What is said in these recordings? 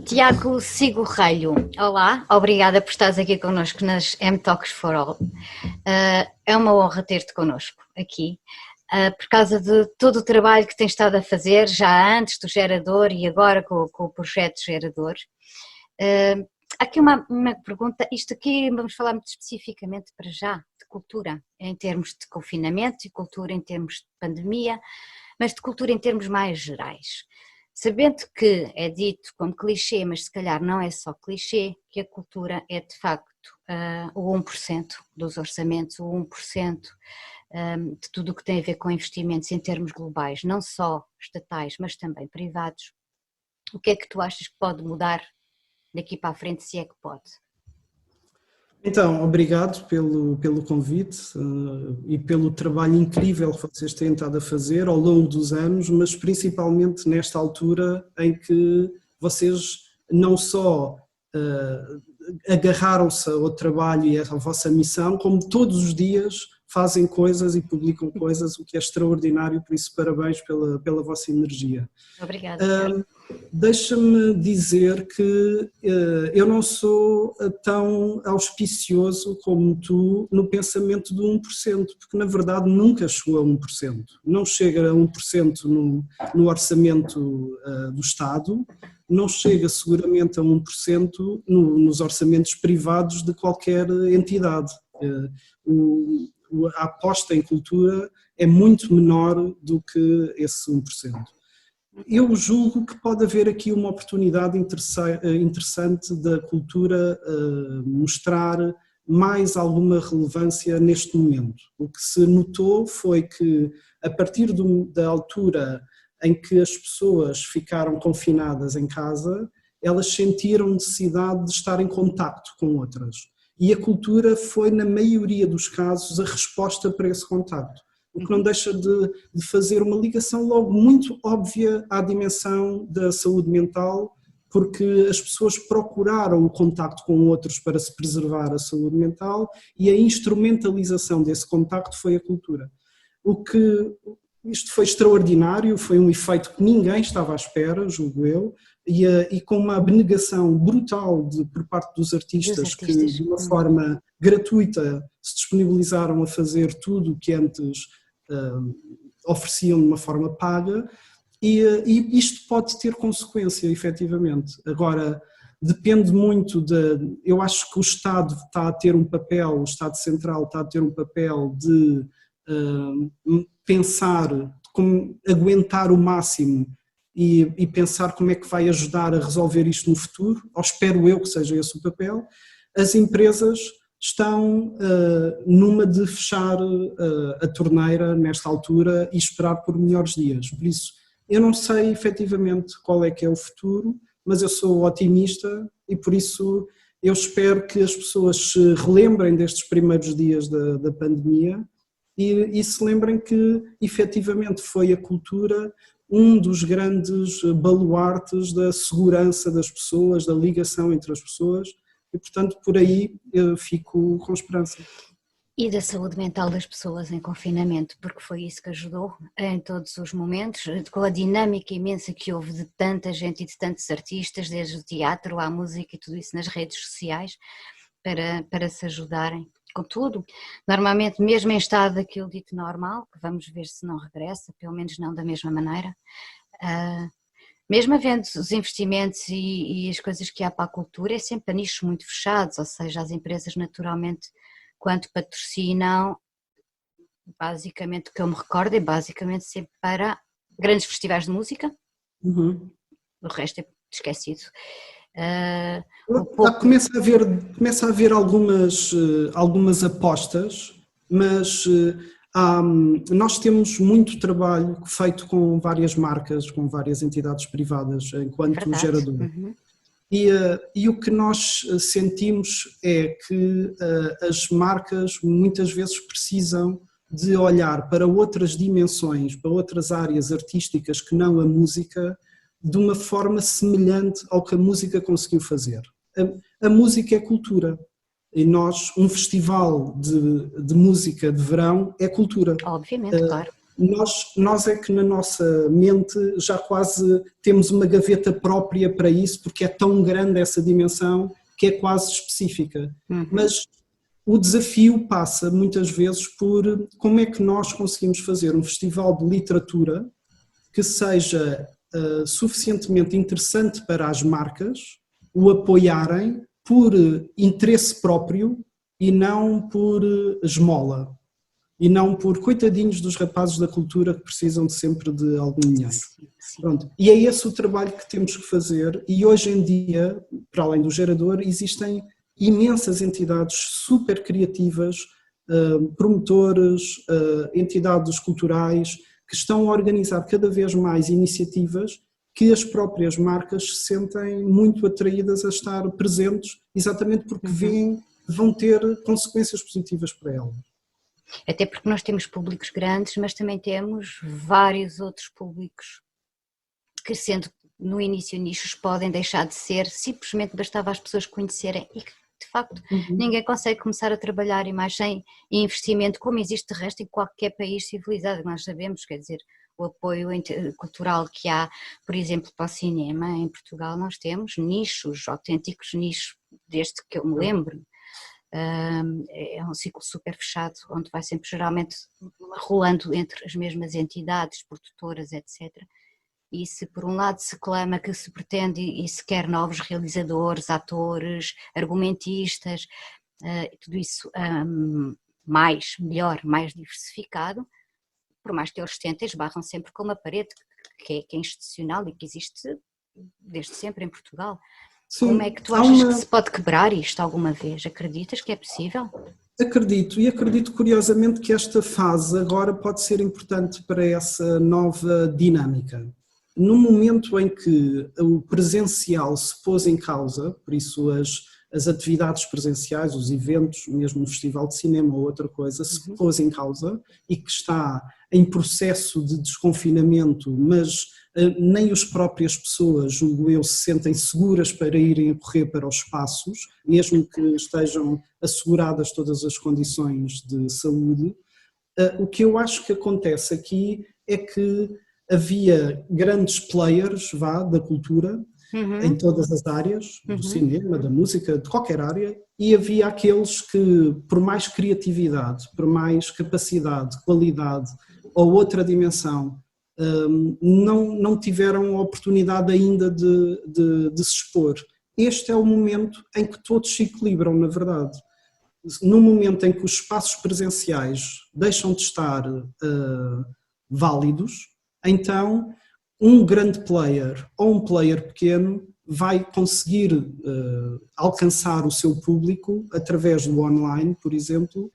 Tiago Sigorrelho, olá, obrigada por estares aqui connosco nas M-Talks for All. É uma honra ter-te connosco aqui, por causa de todo o trabalho que tens estado a fazer, já antes do Gerador e agora com o projeto Gerador. Aqui uma pergunta, isto aqui vamos falar muito especificamente para já, de cultura, em termos de confinamento e cultura em termos de pandemia, mas de cultura em termos mais gerais. Sabendo que é dito como clichê, mas se calhar não é só clichê, que a cultura é de facto o 1% dos orçamentos, o 1% de tudo o que tem a ver com investimentos em termos globais, não só estatais, mas também privados. O que é que tu achas que pode mudar daqui para a frente, se é que pode? Então, obrigado pelo convite e pelo trabalho incrível que vocês têm estado a fazer ao longo dos anos, mas principalmente nesta altura em que vocês não só agarraram-se ao trabalho e à vossa missão, como todos os dias fazem coisas e publicam coisas, o que é extraordinário, por isso parabéns pela vossa energia. Obrigada. Deixa-me dizer que eu não sou tão auspicioso como tu no pensamento do 1%, porque na verdade nunca chegou a 1%. Não chega a 1% no orçamento do Estado, não chega seguramente a 1% nos orçamentos privados de qualquer entidade. A aposta em cultura é muito menor do que esse 1%. Eu julgo que pode haver aqui uma oportunidade interessante da cultura mostrar mais alguma relevância neste momento. O que se notou foi que, a partir da altura em que as pessoas ficaram confinadas em casa, elas sentiram necessidade de estar em contacto com outras. E a cultura foi, na maioria dos casos, a resposta para esse contacto. O que não deixa de fazer uma ligação logo muito óbvia à dimensão da saúde mental, porque as pessoas procuraram o contacto com outros para se preservar a saúde mental e a instrumentalização desse contacto foi a cultura. Isto foi extraordinário, foi um efeito que ninguém estava à espera, julgo eu, e com uma abnegação brutal por parte dos artistas que de uma forma gratuita se disponibilizaram a fazer tudo o que antes ofereciam de uma forma paga, e isto pode ter consequência, efetivamente. Agora, depende muito eu acho que o Estado está a ter um papel, o Estado Central está a ter um papel de pensar, como aguentar o máximo e pensar como é que vai ajudar a resolver isto no futuro, ou espero eu que seja esse o papel. As empresas estão numa de fechar a torneira nesta altura e esperar por melhores dias. Por isso, eu não sei efetivamente qual é que é o futuro, mas eu sou otimista e por isso eu espero que as pessoas se relembrem destes primeiros dias da pandemia e se lembrem que efetivamente foi a cultura um dos grandes baluartes da segurança das pessoas, da ligação entre as pessoas. E, portanto, por aí eu fico com esperança. E da saúde mental das pessoas em confinamento, porque foi isso que ajudou em todos os momentos, com a dinâmica imensa que houve de tanta gente e de tantos artistas, desde o teatro à música e tudo isso nas redes sociais, para se ajudarem com tudo. Normalmente, mesmo em estado daquilo dito normal, que vamos ver se não regressa, pelo menos não da mesma maneira, mesmo havendo os investimentos e as coisas que há para a cultura, é sempre a nichos muito fechados, ou seja, as empresas naturalmente, quando patrocinam, basicamente o que eu me recordo é basicamente sempre para grandes festivais de música, o resto é esquecido. Começa a haver algumas apostas, mas nós temos muito trabalho feito com várias marcas, com várias entidades privadas enquanto gerador. E o que nós sentimos é que as marcas muitas vezes precisam de olhar para outras dimensões, para outras áreas artísticas que não a música, de uma forma semelhante ao que a música conseguiu fazer. A música é cultura. E nós, um festival de música de verão é cultura. Obviamente, claro. Nós é que na nossa mente já quase temos uma gaveta própria para isso, porque é tão grande essa dimensão que é quase específica. Mas o desafio passa muitas vezes por como é que nós conseguimos fazer um festival de literatura que seja suficientemente interessante para as marcas o apoiarem por interesse próprio e não por esmola. E não por coitadinhos dos rapazes da cultura que precisam de sempre de algum dinheiro. Sim, sim. Pronto. E é esse o trabalho que temos que fazer, e hoje em dia, para além do gerador, existem imensas entidades super criativas, promotores, entidades culturais, que estão a organizar cada vez mais iniciativas que as próprias marcas se sentem muito atraídas a estar presentes, exatamente porque veem que vão ter consequências positivas para elas. Até porque nós temos públicos grandes, mas também temos vários outros públicos que, sendo no início nichos, podem deixar de ser, simplesmente bastava as pessoas conhecerem e que, de facto, ninguém consegue começar a trabalhar em mais sem investimento, como existe de resto em qualquer país civilizado. Nós sabemos, quer dizer, o apoio cultural que há, por exemplo, para o cinema, em Portugal nós temos nichos, autênticos nichos, desde que eu me lembro. É um ciclo super fechado, onde vai sempre geralmente rolando entre as mesmas entidades, produtoras, etc. E se por um lado se clama que se pretende e se quer novos realizadores, atores, argumentistas, tudo isso melhor, mais diversificado, por mais que eles tentem, esbarram sempre com uma parede que é institucional e que existe desde sempre em Portugal. Sim, como é que tu achas que se pode quebrar isto alguma vez? Acreditas que é possível? Acredito, e acredito curiosamente que esta fase agora pode ser importante para essa nova dinâmica. No momento em que o presencial se pôs em causa, por isso as atividades presenciais, os eventos, mesmo um festival de cinema ou outra coisa, se pôs em causa e que está em processo de desconfinamento, mas nem as próprias pessoas, julgo eu, se sentem seguras para irem a correr para os espaços, mesmo que estejam asseguradas todas as condições de saúde. O que eu acho que acontece aqui é que havia grandes players da cultura, em todas as áreas, do cinema, da música, de qualquer área, e havia aqueles que, por mais criatividade, por mais capacidade, qualidade ou outra dimensão, não tiveram a oportunidade ainda de se expor. Este é o momento em que todos se equilibram, na verdade. No momento em que os espaços presenciais deixam de estar válidos, então um grande player ou um player pequeno vai conseguir alcançar o seu público através do online, por exemplo,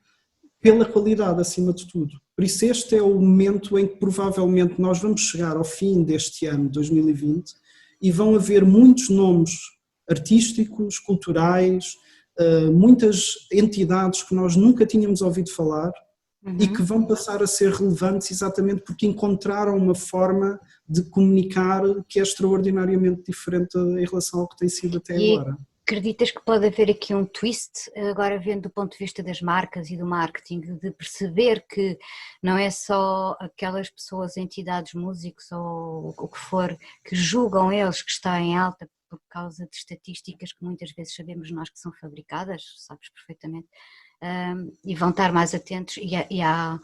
pela qualidade acima de tudo. Por isso este é o momento em que provavelmente nós vamos chegar ao fim deste ano, 2020, e vão haver muitos nomes artísticos, culturais, muitas entidades que nós nunca tínhamos ouvido falar e que vão passar a ser relevantes exatamente porque encontraram uma forma de comunicar que é extraordinariamente diferente em relação ao que tem sido até agora. Acreditas que pode haver aqui um twist, agora vendo do ponto de vista das marcas e do marketing, de perceber que não é só aquelas pessoas, entidades, músicos ou o que for, que julgam eles que está em alta por causa de estatísticas que muitas vezes sabemos nós que são fabricadas, sabes perfeitamente, e vão estar mais atentos e há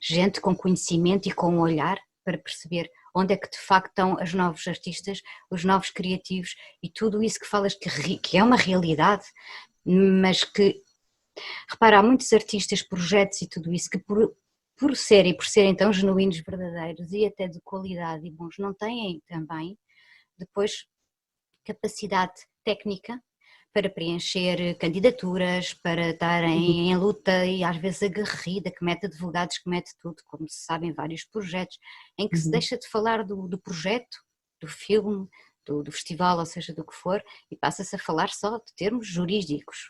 gente com conhecimento e com olhar para perceber onde é que de facto estão os novos artistas, os novos criativos e tudo isso que falas que é uma realidade, mas que, repara, há muitos artistas, projetos e tudo isso que por serem então genuínos, verdadeiros e até de qualidade e bons, não têm também depois capacidade técnica para preencher candidaturas, para estarem em luta e às vezes aguerrida, que mete advogados, que mete tudo, como se sabe em vários projetos, em que se deixa de falar do projeto, do filme, do festival, ou seja, do que for, e passa-se a falar só de termos jurídicos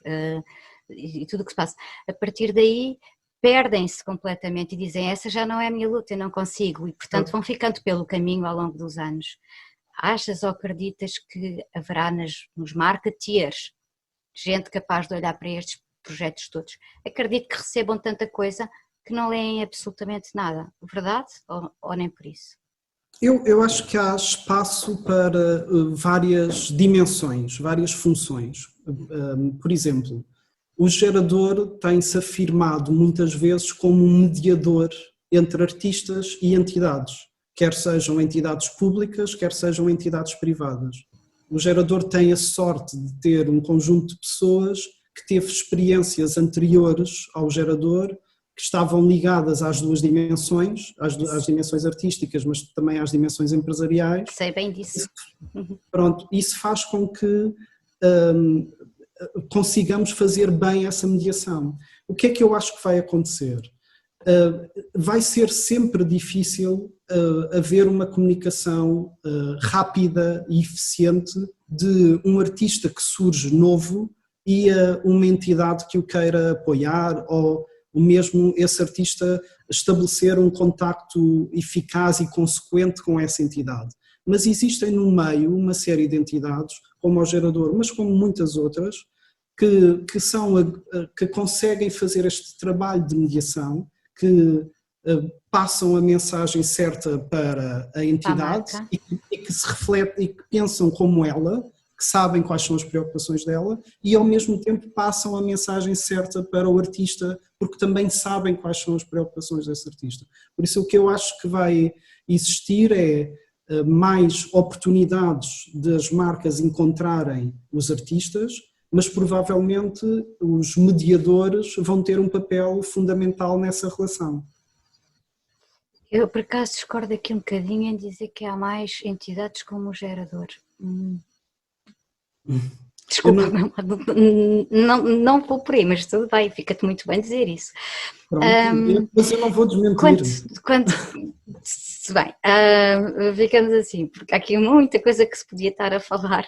e tudo o que se passa. A partir daí perdem-se completamente e dizem essa já não é a minha luta, eu não consigo, e portanto vão ficando pelo caminho ao longo dos anos. Achas ou acreditas que haverá nos marketeers gente capaz de olhar para estes projetos todos? Acredito que recebam tanta coisa que não leem absolutamente nada, verdade? Ou nem por isso? Eu acho que há espaço para várias dimensões, várias funções. Por exemplo, o gerador tem-se afirmado muitas vezes como um mediador entre artistas e entidades, quer sejam entidades públicas, quer sejam entidades privadas. O gerador tem a sorte de ter um conjunto de pessoas que teve experiências anteriores ao gerador, que estavam ligadas às duas dimensões, às dimensões artísticas, mas também às dimensões empresariais. Sei bem disso. Pronto, isso faz com que consigamos fazer bem essa mediação. O que é que eu acho que vai acontecer? Vai ser sempre difícil haver uma comunicação rápida e eficiente de um artista que surge novo e uma entidade que o queira apoiar, ou mesmo esse artista estabelecer um contacto eficaz e consequente com essa entidade. Mas existem no meio uma série de entidades, como o gerador, mas como muitas outras, que conseguem fazer este trabalho de mediação, que passam a mensagem certa para a entidade e que se refletem e que pensam como ela, que sabem quais são as preocupações dela e ao mesmo tempo passam a mensagem certa para o artista, porque também sabem quais são as preocupações desse artista. Por isso o que eu acho que vai existir é mais oportunidades das marcas encontrarem os artistas, mas provavelmente os mediadores vão ter um papel fundamental nessa relação. Eu, por acaso, discordo aqui um bocadinho em dizer que há mais entidades como o gerador. Desculpa, não vou por aí, mas tudo bem, fica-te muito bem dizer isso. Pronto, mas eu não vou desmentir. Bem, ficamos assim, porque há aqui muita coisa que se podia estar a falar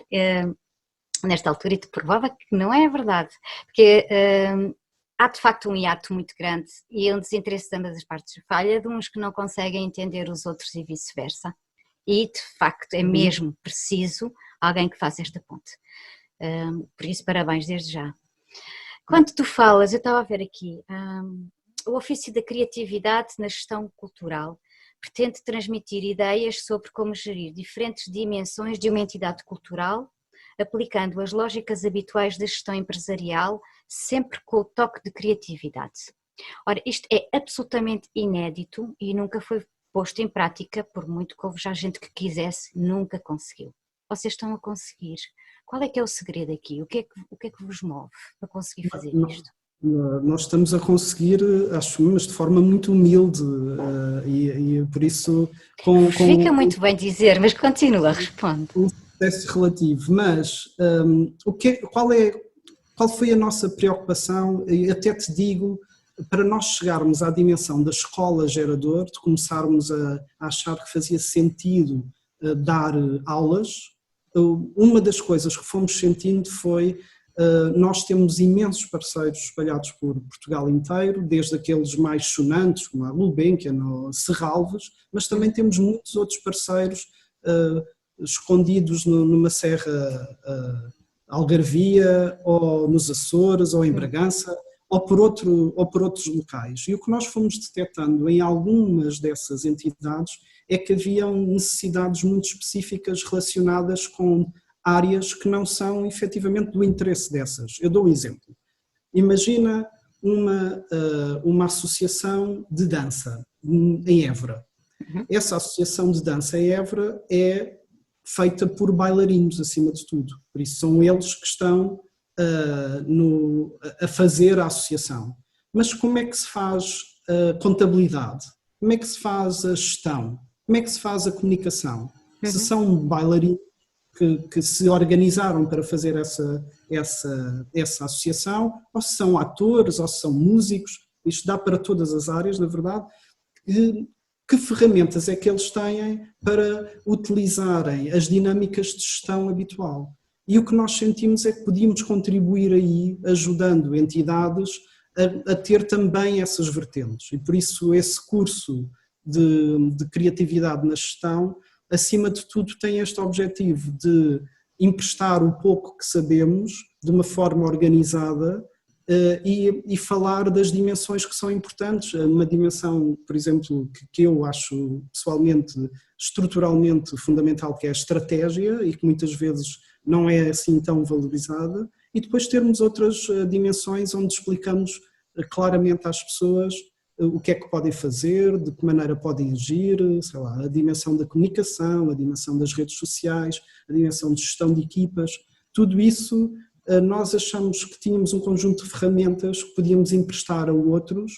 nesta altura e te provava que não é verdade, porque há de facto um hiato muito grande e um desinteresse de ambas as partes. Falha de uns que não conseguem entender os outros e vice-versa, e de facto é mesmo preciso alguém que faça esta ponte. Por isso, parabéns desde já. Quando tu falas, eu estava a ver aqui, o ofício da criatividade na gestão cultural pretende transmitir ideias sobre como gerir diferentes dimensões de uma entidade cultural, aplicando as lógicas habituais da gestão empresarial, sempre com o toque de criatividade. Ora, isto é absolutamente inédito e nunca foi posto em prática, por muito que houve já gente que quisesse, nunca conseguiu. Vocês estão a conseguir. Qual é que é o segredo aqui? O que é que vos move para conseguir fazer isto? Nós estamos a conseguir, acho, mas de forma muito humilde e por isso... Fica muito bem dizer, mas continua, responde. Um sucesso relativo, mas qual foi a nossa preocupação? E até te digo, para nós chegarmos à dimensão da escola gerador, de começarmos a achar que fazia sentido dar aulas, uma das coisas que fomos sentindo foi nós temos imensos parceiros espalhados por Portugal inteiro, desde aqueles mais sonantes, como a Gulbenkian ou Serralves, mas também temos muitos outros parceiros escondidos numa serra Algarvia, ou nos Açores, ou em Bragança, ou por outros locais. E o que nós fomos detectando em algumas dessas entidades é que haviam necessidades muito específicas relacionadas com áreas que não são efetivamente do interesse dessas. Eu dou um exemplo. Imagina uma associação de dança em Évora. Essa associação de dança em Évora é feita por bailarinos, acima de tudo. Por isso são eles que estão a fazer a associação. Mas como é que se faz a contabilidade? Como é que se faz a gestão? Como é que se faz a comunicação? Se são bailarinos que se organizaram para fazer essa associação, ou se são atores, ou se são músicos, isto dá para todas as áreas, na verdade. Que ferramentas é que eles têm para utilizarem as dinâmicas de gestão habitual? E o que nós sentimos é que podíamos contribuir aí, ajudando entidades a ter também essas vertentes. E por isso esse curso de criatividade na gestão acima de tudo, tem este objetivo de emprestar o pouco que sabemos de uma forma organizada e falar das dimensões que são importantes. Uma dimensão, por exemplo, que eu acho pessoalmente, estruturalmente fundamental, que é a estratégia e que muitas vezes não é assim tão valorizada, e depois termos outras dimensões onde explicamos claramente às pessoas o que é que podem fazer, de que maneira podem agir, sei lá, a dimensão da comunicação, a dimensão das redes sociais, a dimensão de gestão de equipas, tudo isso nós achamos que tínhamos um conjunto de ferramentas que podíamos emprestar a outros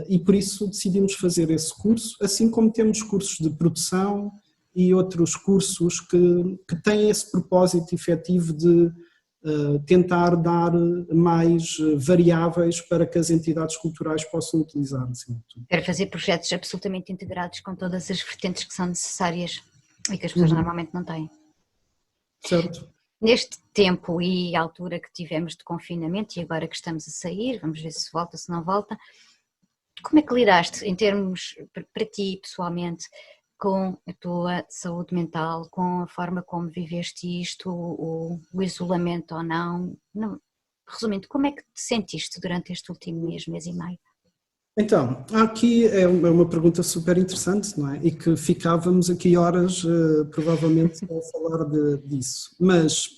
e por isso decidimos fazer esse curso, assim como temos cursos de produção e outros cursos que têm esse propósito efetivo de tentar dar mais variáveis para que as entidades culturais possam utilizar. Assim, Quero fazer projetos absolutamente integrados com todas as vertentes que são necessárias e que as pessoas normalmente não têm. Certo. Neste tempo e altura que tivemos de confinamento e agora que estamos a sair, vamos ver se volta, se não volta, como é que lidaste em termos, para ti pessoalmente, com a tua saúde mental, com a forma como viveste isto, o isolamento ou não? Resumindo, como é que te sentiste durante este último mês, mês e meio? Então, aqui é uma pergunta super interessante, não é? E que ficávamos aqui horas, provavelmente, a falar disso. Mas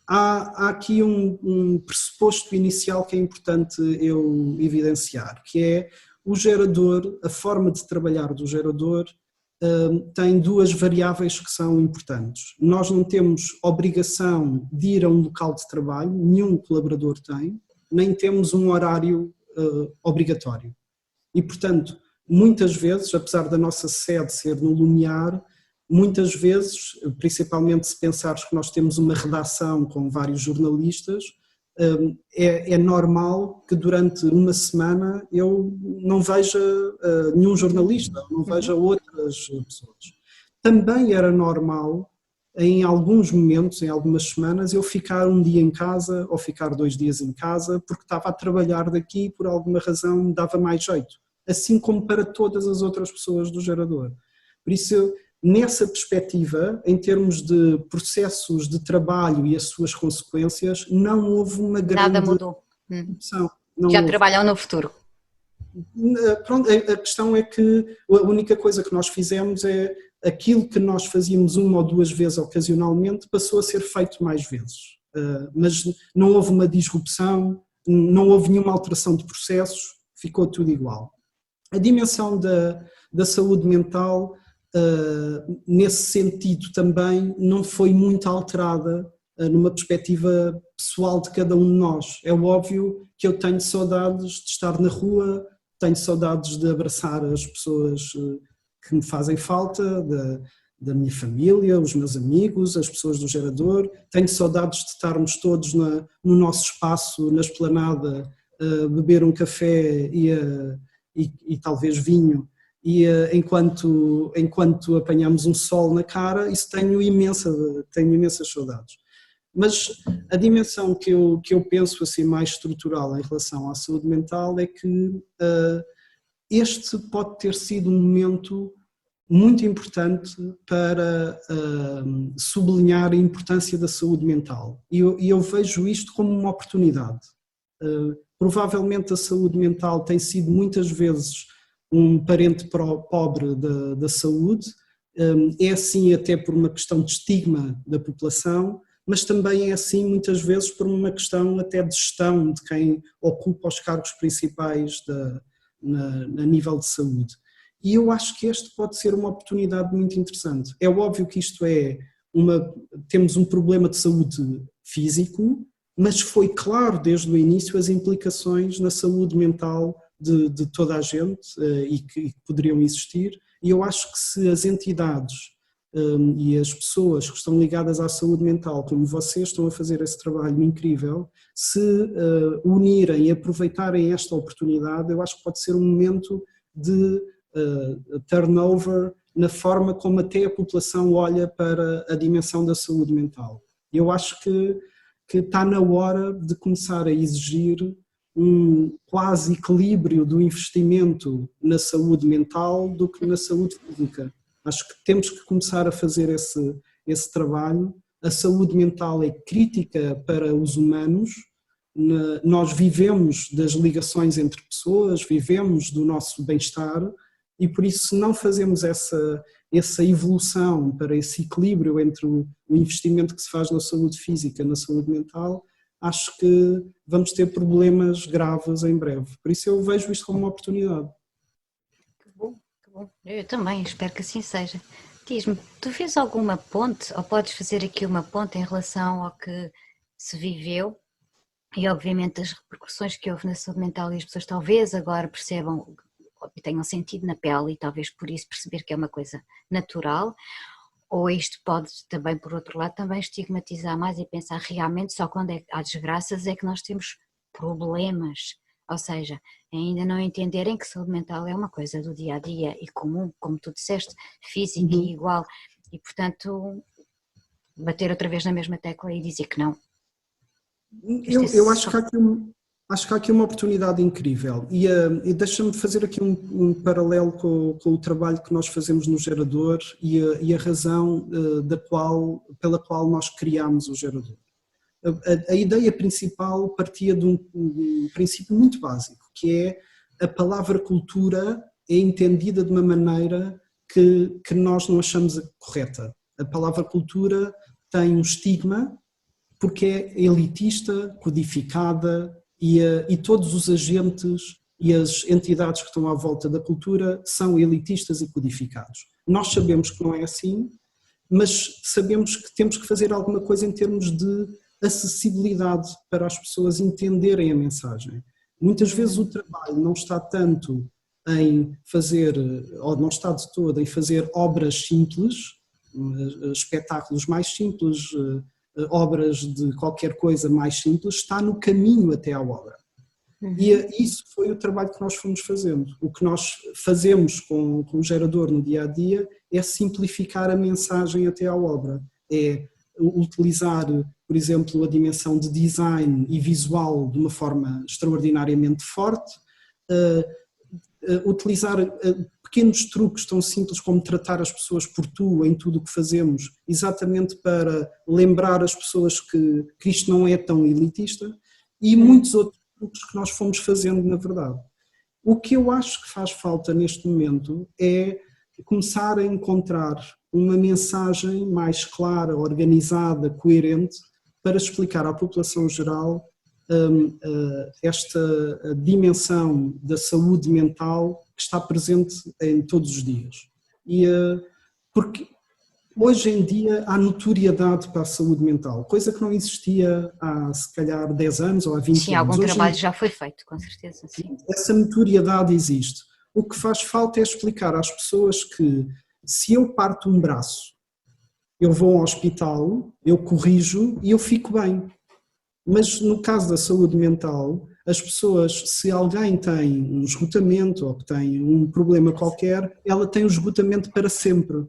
há aqui um pressuposto inicial que é importante eu evidenciar, que é o gerador, a forma de trabalhar do gerador tem duas variáveis que são importantes. Nós não temos obrigação de ir a um local de trabalho, nenhum colaborador tem, nem temos um horário obrigatório. E, portanto, muitas vezes, apesar da nossa sede ser no Lumiar, muitas vezes, principalmente se pensares que nós temos uma redação com vários jornalistas, é normal que durante uma semana eu não veja nenhum jornalista, não veja outras pessoas. Também era normal, em alguns momentos, em algumas semanas, eu ficar um dia em casa ou ficar 2 dias em casa porque estava a trabalhar daqui por alguma razão me dava mais jeito, assim como para todas as outras pessoas do gerador. Por isso, nessa perspectiva, em termos de processos de trabalho e as suas consequências, não houve uma grande... Nada mudou. opção. Já trabalham no futuro. Pronto, a questão é que a única coisa que nós fizemos é aquilo que nós fazíamos 1 ou 2 vezes ocasionalmente passou a ser feito mais vezes, mas não houve uma disrupção, não houve nenhuma alteração de processos, ficou tudo igual. A dimensão da saúde mental, nesse sentido também, não foi muito alterada numa perspectiva pessoal de cada um de nós. É óbvio que eu tenho saudades de estar na rua, tenho saudades de abraçar as pessoas que me fazem falta, da minha família, os meus amigos, as pessoas do gerador, tenho saudades de estarmos todos no nosso espaço, na esplanada, a beber um café e talvez vinho, e enquanto apanhamos um sol na cara, isso tenho imensas saudades. Mas a dimensão que eu penso assim mais estrutural em relação à saúde mental é que este pode ter sido um momento muito importante para sublinhar a importância da saúde mental. E eu vejo isto como uma oportunidade. Provavelmente a saúde mental tem sido muitas vezes um parente pobre da saúde, é assim até por uma questão de estigma da população, mas também é assim muitas vezes por uma questão até de gestão de quem ocupa os cargos principais a nível de saúde. E eu acho que este pode ser uma oportunidade muito interessante. É óbvio que isto temos um problema de saúde físico, mas foi claro desde o início as implicações na saúde mental de toda a gente e que poderiam existir, e eu acho que se as entidades e as pessoas que estão ligadas à saúde mental, como vocês estão a fazer esse trabalho incrível, se unirem e aproveitarem esta oportunidade, eu acho que pode ser um momento de turnover na forma como até a população olha para a dimensão da saúde mental. Eu acho que está na hora de começar a exigir um quase equilíbrio do investimento na saúde mental do que na saúde física. Acho que temos que começar a fazer esse trabalho. A saúde mental é crítica para os humanos. Nós vivemos das ligações entre pessoas, vivemos do nosso bem-estar e por isso se não fazemos essa evolução para esse equilíbrio entre o investimento que se faz na saúde física e na saúde mental, acho que vamos ter problemas graves em breve. Por isso eu vejo isto como uma oportunidade. Que bom, que bom. Eu também espero que assim seja. Diz-me, tu fez alguma ponte, ou podes fazer aqui uma ponte em relação ao que se viveu e obviamente as repercussões que houve na saúde mental e as pessoas talvez agora percebam e tenham sentido na pele e talvez por isso perceber que é uma coisa natural, ou isto pode também, por outro lado, também estigmatizar mais e pensar realmente só quando há desgraças é que nós temos problemas, ou seja, ainda não entenderem que saúde mental é uma coisa do dia a dia e comum, como tu disseste, física e igual, e portanto bater outra vez na mesma tecla e dizer que não. Eu acho que há aqui uma oportunidade incrível e deixa-me fazer aqui um paralelo com o trabalho que nós fazemos no gerador e a razão pela qual nós criámos o gerador. A ideia principal partia de um princípio muito básico, que é a palavra cultura é entendida de uma maneira que nós não achamos correta. A palavra cultura tem um estigma porque é elitista, codificada e todos os agentes e as entidades que estão à volta da cultura são elitistas e codificados. Nós sabemos que não é assim, mas sabemos que temos que fazer alguma coisa em termos de acessibilidade para as pessoas entenderem a mensagem. Muitas vezes o trabalho não está tanto em fazer, ou não está de todo, em fazer obras simples, espetáculos mais simples, obras de qualquer coisa mais simples, está no caminho até à obra. E isso foi o trabalho que nós fomos fazendo. O que nós fazemos com o gerador no dia-a-dia é simplificar a mensagem até à obra. É utilizar, por exemplo, a dimensão de design e visual de uma forma extraordinariamente forte, utilizar pequenos truques tão simples como tratar as pessoas por tu em tudo o que fazemos, exatamente para lembrar as pessoas que isto não é tão elitista, e muitos outros truques que nós fomos fazendo na verdade. O que eu acho que faz falta neste momento é começar a encontrar uma mensagem mais clara, organizada, coerente, para explicar à população geral esta dimensão da saúde mental que está presente em todos os dias. Porque hoje em dia há notoriedade para a saúde mental, coisa que não existia há se calhar 10 anos ou há 20 Sim, anos. algum Hoje trabalho já foi feito, com certeza, sim. essa notoriedade existe. O que faz falta é explicar às pessoas que se eu parto um braço, eu vou ao hospital, eu corrijo e eu fico bem. Mas no caso da saúde mental, as pessoas, se alguém tem um esgotamento ou que tem um problema qualquer, ela tem o esgotamento para sempre.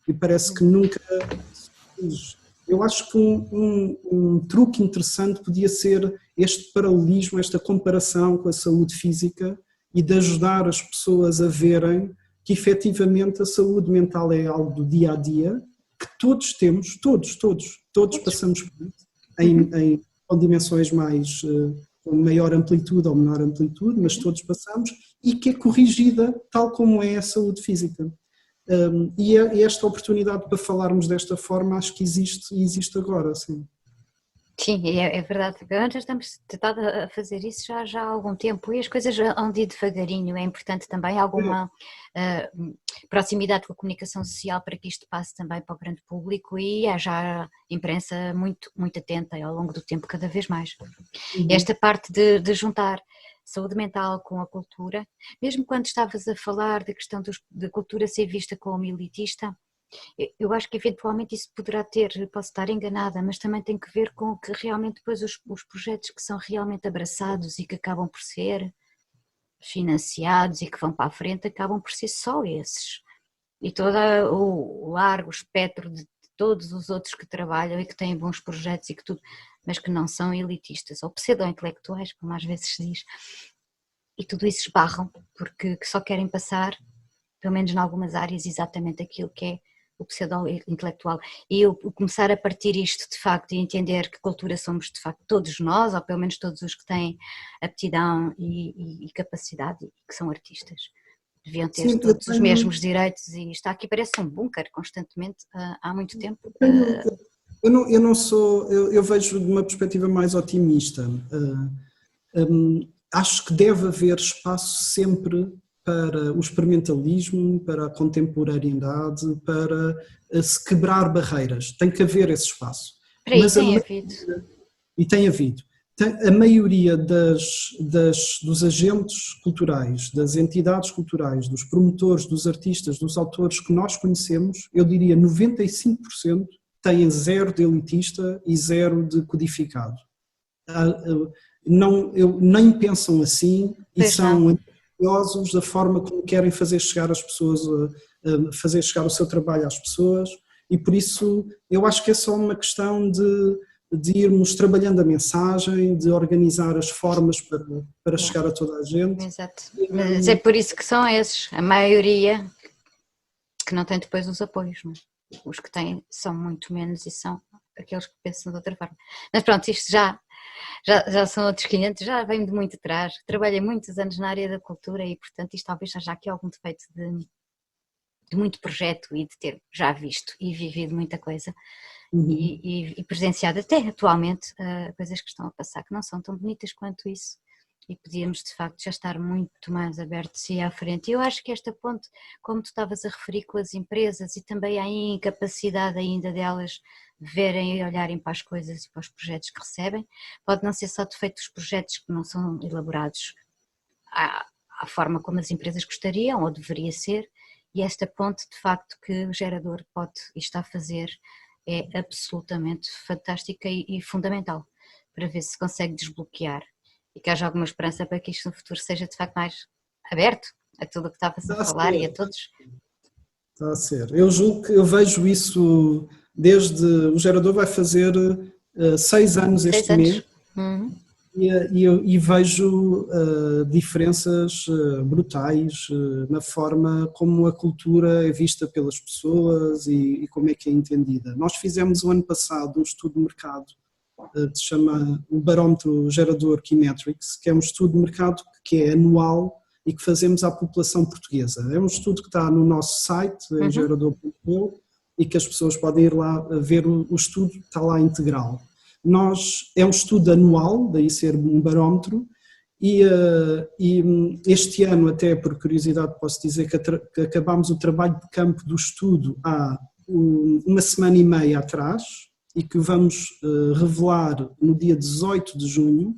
E parece que nunca se. Eu acho que um truque interessante podia ser este paralelismo, esta comparação com a saúde física e de ajudar as pessoas a verem que efetivamente a saúde mental é algo do dia a dia, que todos temos, todos passamos por isso, com dimensões mais, com maior amplitude ou menor amplitude, mas todos passamos, e que é corrigida tal como é a saúde física. E esta oportunidade para falarmos desta forma acho que existe e existe agora, sim. Sim, é verdade. Nós estamos tentado a fazer isso já há algum tempo e as coisas vão de devagarinho. É importante também alguma proximidade com a comunicação social para que isto passe também para o grande público e há já a imprensa muito, muito atenta ao longo do tempo, cada vez mais. Esta parte de juntar saúde mental com a cultura, mesmo quando estavas a falar da questão da cultura ser vista como elitista, eu acho que eventualmente isso poderá ter, posso estar enganada, mas também tem que ver com que realmente depois os projetos que são realmente abraçados e que acabam por ser financiados e que vão para a frente acabam por ser só esses. E todo o largo espectro de todos os outros que trabalham e que têm bons projetos e que tudo, mas que não são elitistas ou pseudo-intelectuais, como às vezes se diz, e tudo isso esbarram porque só querem passar pelo menos em algumas áreas, exatamente aquilo que é o pseudo-intelectual. E eu começar a partir isto de facto e entender que cultura somos de facto todos nós, ou pelo menos todos os que têm aptidão e capacidade e que são artistas. Deviam ter Sim, todos os mesmos direitos e está aqui, parece um bunker constantemente há muito tempo. Eu não sou, eu vejo de uma perspectiva mais otimista. Acho que deve haver espaço sempre para o experimentalismo, para a contemporaneidade, para se quebrar barreiras. Tem que haver esse espaço. Para aí tem havido. E tem havido. A maioria dos agentes culturais, das entidades culturais, dos promotores, dos artistas, dos autores que nós conhecemos, eu diria 95% têm zero de elitista e zero de codificado. Nem pensam assim e são ambiciosos da forma como querem fazer chegar as pessoas, fazer chegar o seu trabalho às pessoas, e por isso eu acho que é só uma questão de irmos trabalhando a mensagem, de organizar as formas para chegar a toda a gente. Exato. Mas é por isso que são esses, a maioria que não tem depois os apoios, não é? Os que têm são muito menos e são aqueles que pensam de outra forma. Mas pronto, isto já são outros 500, já vem de muito atrás. Trabalhei muitos anos na área da cultura e, portanto, isto talvez seja aqui algum defeito de muito projeto e de ter já visto e vivido muita coisa e presenciado até atualmente coisas que estão a passar que não são tão bonitas quanto isso. E podíamos de facto já estar muito mais abertos e à frente. Eu acho que esta ponte, como tu estavas a referir com as empresas e também a incapacidade ainda delas verem e olharem para as coisas e para os projetos que recebem, pode não ser só defeito dos projetos que não são elaborados à forma como as empresas gostariam ou deveria ser, e esta ponte de facto que o gerador pode e está a fazer é absolutamente fantástica e fundamental para ver se consegue desbloquear e que haja alguma esperança para que isto no futuro seja de facto mais aberto a tudo o que estava a falar e a todos. Está a ser. Eu julgo que eu vejo isso desde... O gerador vai fazer 6 anos este mês e vejo diferenças brutais na forma como a cultura é vista pelas pessoas e como é que é entendida. Nós fizemos o ano passado um estudo de mercado que se chama o Barómetro Gerador Keymetrics, que é um estudo de mercado que é anual e que fazemos à população portuguesa. É um estudo que está no nosso site, em gerador.eu, e que as pessoas podem ir lá ver o estudo, está lá integral. É um estudo anual, daí ser um barómetro, e este ano, até por curiosidade, posso dizer que acabámos o trabalho de campo do estudo há uma semana e meia atrás, e que vamos revelar no dia 18 de junho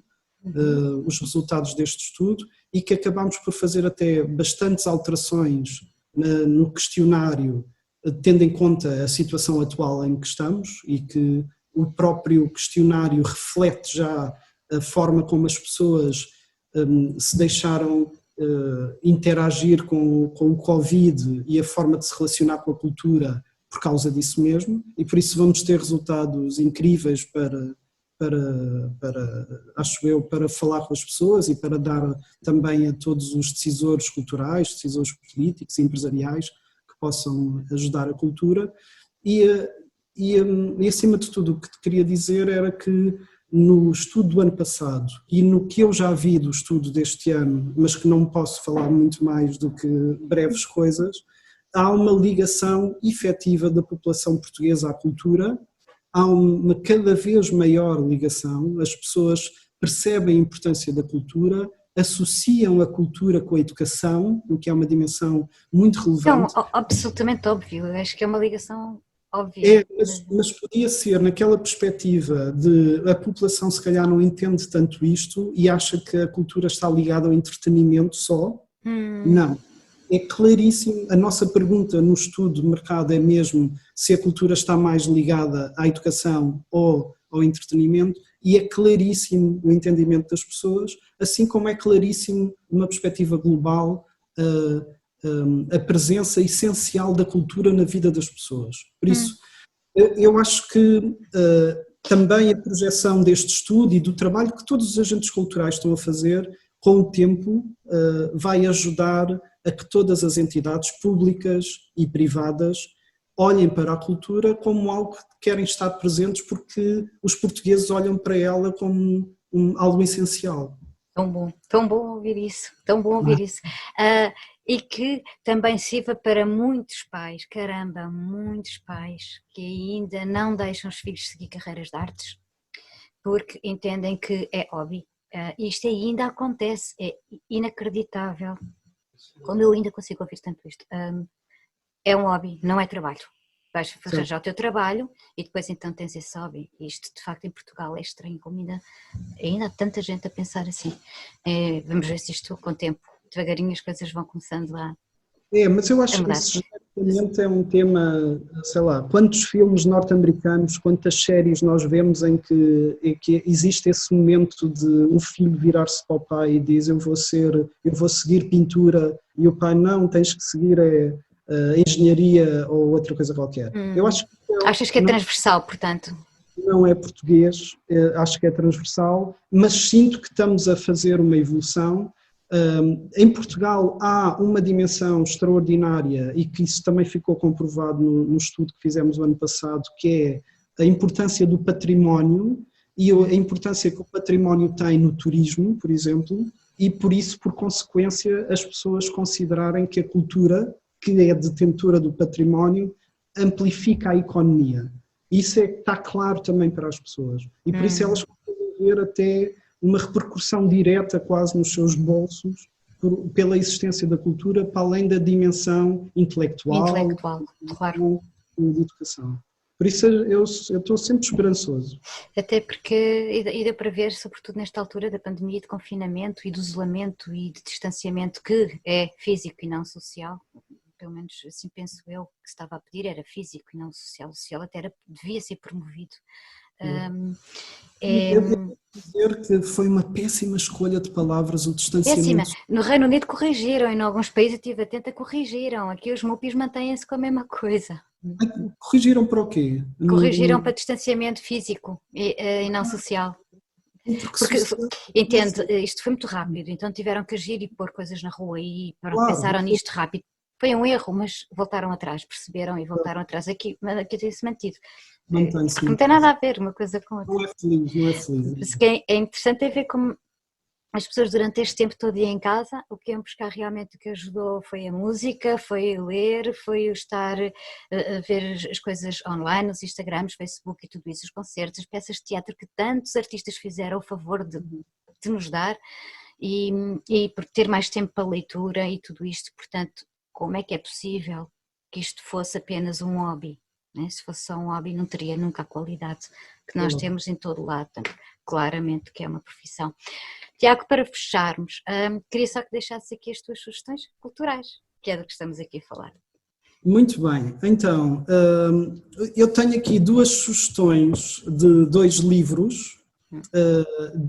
os resultados deste estudo, e que acabamos por fazer até bastantes alterações no questionário, tendo em conta a situação atual em que estamos, e que o próprio questionário reflete já a forma como as pessoas se deixaram interagir com o Covid e a forma de se relacionar com a cultura por causa disso mesmo, e por isso vamos ter resultados incríveis para acho eu, para falar com as pessoas e para dar também a todos os decisores culturais, decisores políticos e empresariais que possam ajudar a cultura. E acima de tudo o que te queria dizer era que no estudo do ano passado e no que eu já vi do estudo deste ano, mas que não posso falar muito mais do que breves coisas, há uma ligação efetiva da população portuguesa à cultura, há uma cada vez maior ligação, as pessoas percebem a importância da cultura, associam a cultura com a educação, o que é uma dimensão muito relevante. É absolutamente óbvio, acho que é uma ligação óbvia. Mas podia ser naquela perspectiva de a população se calhar não entende tanto isto e acha que a cultura está ligada ao entretenimento só. Não. É claríssimo, a nossa pergunta no estudo de mercado é mesmo se a cultura está mais ligada à educação ou ao entretenimento, e é claríssimo o entendimento das pessoas, assim como é claríssimo, numa perspectiva global, a presença essencial da cultura na vida das pessoas. Por isso, eu acho que também a projeção deste estudo e do trabalho que todos os agentes culturais estão a fazer, com o tempo, vai ajudar a que todas as entidades públicas e privadas olhem para a cultura como algo que querem estar presentes porque os portugueses olham para ela como algo essencial. Tão bom ouvir isso, tão bom ouvir isso. E que também sirva para muitos pais, caramba, muitos pais que ainda não deixam os filhos seguir carreiras de artes, porque entendem que é hobby. Isto ainda acontece, é inacreditável. Como eu ainda consigo ouvir tanto isto. É um hobby, não é trabalho. Vais arranjar o teu trabalho e depois então tens esse hobby. Isto de facto em Portugal é estranho, como ainda há tanta gente a pensar assim. Vamos ver se isto com o tempo, devagarinho as coisas vão começando a mas eu acho que mudar. isso geralmente é um tema, sei lá, quantos filmes norte-americanos, quantas séries nós vemos em que existe esse momento de o filho virar-se para o pai e diz eu vou seguir pintura, e o pai não, tens que seguir engenharia ou outra coisa qualquer. Eu acho que Achas que é transversal, portanto? Não é português, acho que é transversal, mas sinto que estamos a fazer uma evolução. Em Portugal há uma dimensão extraordinária e que isso também ficou comprovado no estudo que fizemos o ano passado, que é a importância do património e a importância que o património tem no turismo, por exemplo, e por isso, por consequência, as pessoas considerarem que a cultura, que é detentora do património, amplifica a economia. Isso está claro também para as pessoas. E por isso elas conseguem ver até uma repercussão direta quase nos seus bolsos pela existência da cultura, para além da dimensão intelectual, claro. De educação. Por isso eu estou sempre esperançoso. Até porque, e deu para ver, sobretudo nesta altura da pandemia, de confinamento e do isolamento e de distanciamento que é físico e não social, pelo menos assim penso eu, que estava a pedir era físico e não social. O social até devia ser promovido. Eu devo dizer que foi uma péssima escolha de palavras o distanciamento. Péssima. No Reino Unido corrigiram, e em alguns países eu estive atenta, corrigiram. Aqui os MUPIs mantêm-se com a mesma coisa. Corrigiram para o quê? Corrigiram para distanciamento físico e não social. Porque, entende, isto foi muito rápido, então tiveram que agir e pôr coisas na rua e pensaram nisto rápido. Foi um erro, mas voltaram atrás, perceberam e voltaram atrás. Aqui tem-se mantido. Porque não tem nada a ver uma coisa com outra. Não é feliz, não é feliz. Mas o que é interessante é ver como as pessoas durante este tempo todo em casa, o que iam buscar realmente, o que ajudou foi a música, foi ler, foi o estar a ver as coisas online, os Instagrams, Facebook e tudo isso, os concertos, as peças de teatro que tantos artistas fizeram o favor de nos dar e por ter mais tempo para leitura e tudo isto. Portanto, como é que é possível que isto fosse apenas um hobby? Né? Se fosse só um hobby não teria nunca a qualidade que nós temos em todo lado, portanto, claramente que é uma profissão. Tiago, para fecharmos, queria só que deixasses aqui as tuas sugestões culturais, que é do que estamos aqui a falar. Muito bem, então, eu tenho aqui duas sugestões de dois livros,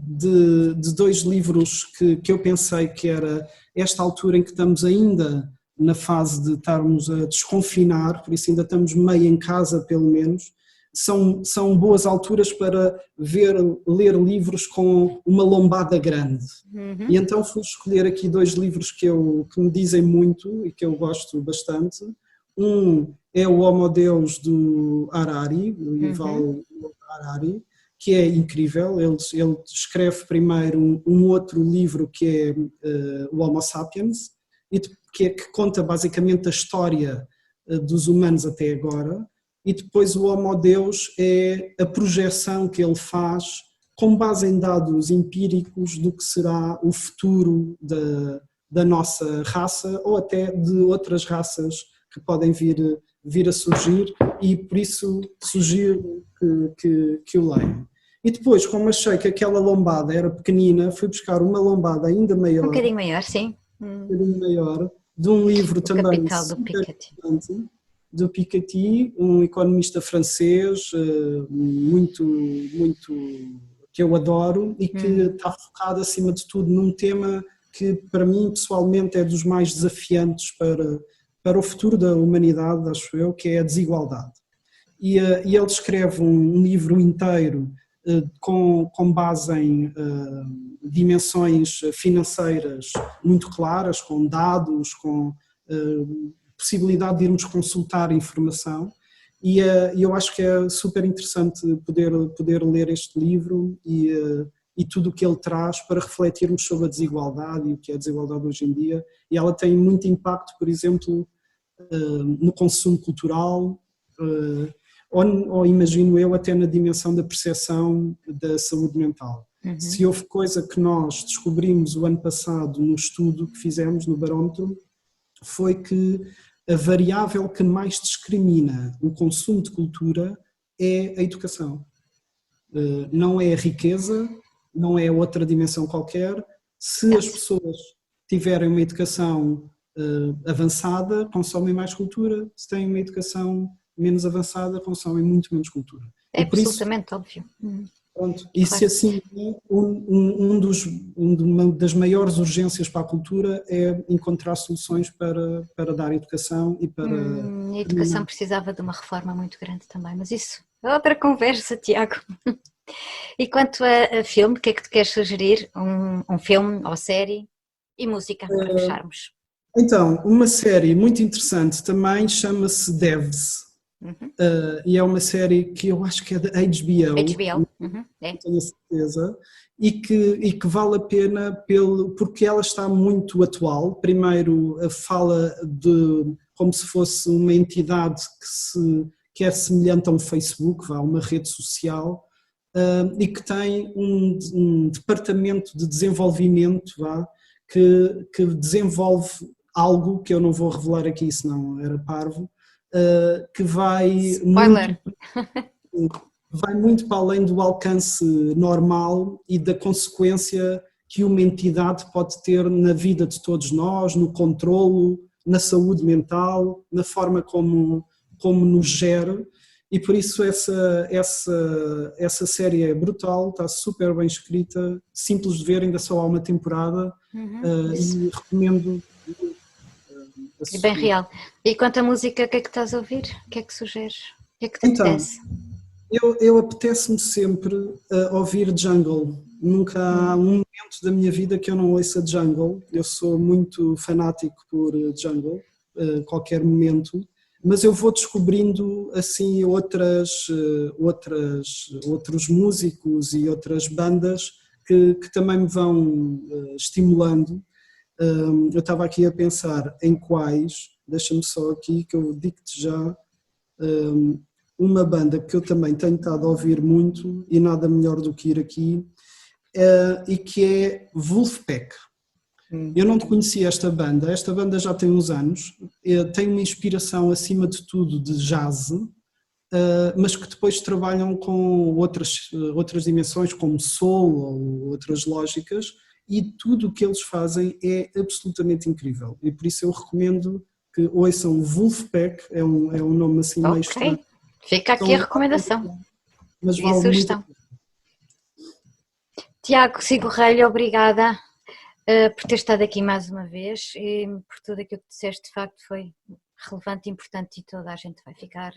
de dois livros que eu pensei que era esta altura em que estamos ainda na fase de estarmos a desconfinar, por isso ainda estamos meio em casa pelo menos, são boas alturas para ler livros com uma lombada grande. E então fui escolher aqui dois livros que me dizem muito e que eu gosto bastante. Um é o Homo Deus do Harari, do Yuval Harari, que é incrível. Ele escreve primeiro um outro livro que é o Homo Sapiens, que conta basicamente a história dos humanos até agora, e depois o Homo Deus é a projeção que ele faz com base em dados empíricos do que será o futuro da nossa raça ou até de outras raças que podem vir a surgir, e por isso sugiro que o leiam. E depois, como achei que aquela lombada era pequenina, fui buscar uma lombada ainda maior. Um bocadinho maior, sim. Um bocadinho maior, de um livro também do Piketty, um economista francês muito que eu adoro e que está focado acima de tudo num tema que para mim pessoalmente é dos mais desafiantes para o futuro da humanidade, acho eu, que é a desigualdade. E ele escreve um livro inteiro com base em dimensões financeiras muito claras, com dados, com possibilidade de irmos consultar informação, e eu acho que é super interessante poder ler este livro e tudo o que ele traz para refletirmos sobre a desigualdade e o que é a desigualdade hoje em dia, e ela tem muito impacto, por exemplo, no consumo cultural, ou imagino eu até na dimensão da percepção da saúde mental. Uhum. Se houve coisa que nós descobrimos o ano passado no estudo que fizemos no barómetro, foi que a variável que mais discrimina o consumo de cultura é a educação. Não é a riqueza, não é outra dimensão qualquer. Se as pessoas tiverem uma educação avançada, consomem mais cultura. Se têm uma educação menos avançada, consomem muito menos cultura. É absolutamente óbvio. Pronto, e se assim uma das maiores urgências para a cultura é encontrar soluções para dar educação e para... A educação precisava de uma reforma muito grande também, mas isso é outra conversa, Tiago. E quanto a filme, o que é que tu queres sugerir? Um filme ou série? E música, para fecharmos. Então, uma série muito interessante também chama-se Devs. E é uma série que eu acho que é da HBO, não tenho a certeza, e que vale a pena porque ela está muito atual. Primeiro fala de como se fosse uma entidade que é semelhante a um Facebook, a uma rede social, e que tem um departamento de desenvolvimento que desenvolve algo que eu não vou revelar aqui, senão era parvo, que vai muito para além do alcance normal e da consequência que uma entidade pode ter na vida de todos nós, no controlo, na saúde mental, na forma como nos gera, e por isso essa série é brutal, está super bem escrita, simples de ver, ainda só há uma temporada, e recomendo. E bem real. E quanto à música, o que é que estás a ouvir? O que é que sugeres? O que é que te apetece? Eu apetece-me sempre ouvir Jungle. Nunca há um momento da minha vida que eu não ouça Jungle. Eu sou muito fanático por Jungle, qualquer momento. Mas eu vou descobrindo assim outros músicos e outras bandas que também me vão estimulando. Eu estava aqui a pensar em quais, deixa-me só aqui que eu digo-te já, uma banda que eu também tenho estado a ouvir muito e nada melhor do que ir aqui, e que é Wolfpack. Eu não te conhecia esta banda já tem uns anos, tem uma inspiração acima de tudo de jazz, mas que depois trabalham com outras dimensões como soul ou outras lógicas, e tudo o que eles fazem é absolutamente incrível, e por isso eu recomendo que ouçam Wolfpack, é um nome assim meio estranho. Fica aqui a recomendação mas e vale a sugestão. Tiago Sigorrelho, obrigada por ter estado aqui mais uma vez e por tudo aquilo que disseste, de facto foi relevante, importante, e toda a gente vai ficar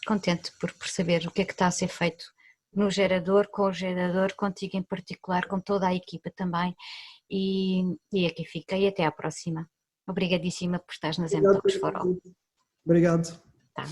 contente por perceber o que é que está a ser feito no gerador, com o gerador, contigo em particular, com toda a equipa também, e aqui fica, e até à próxima. Obrigadíssima por estares nas M-Talks for All. Obrigado. Tá.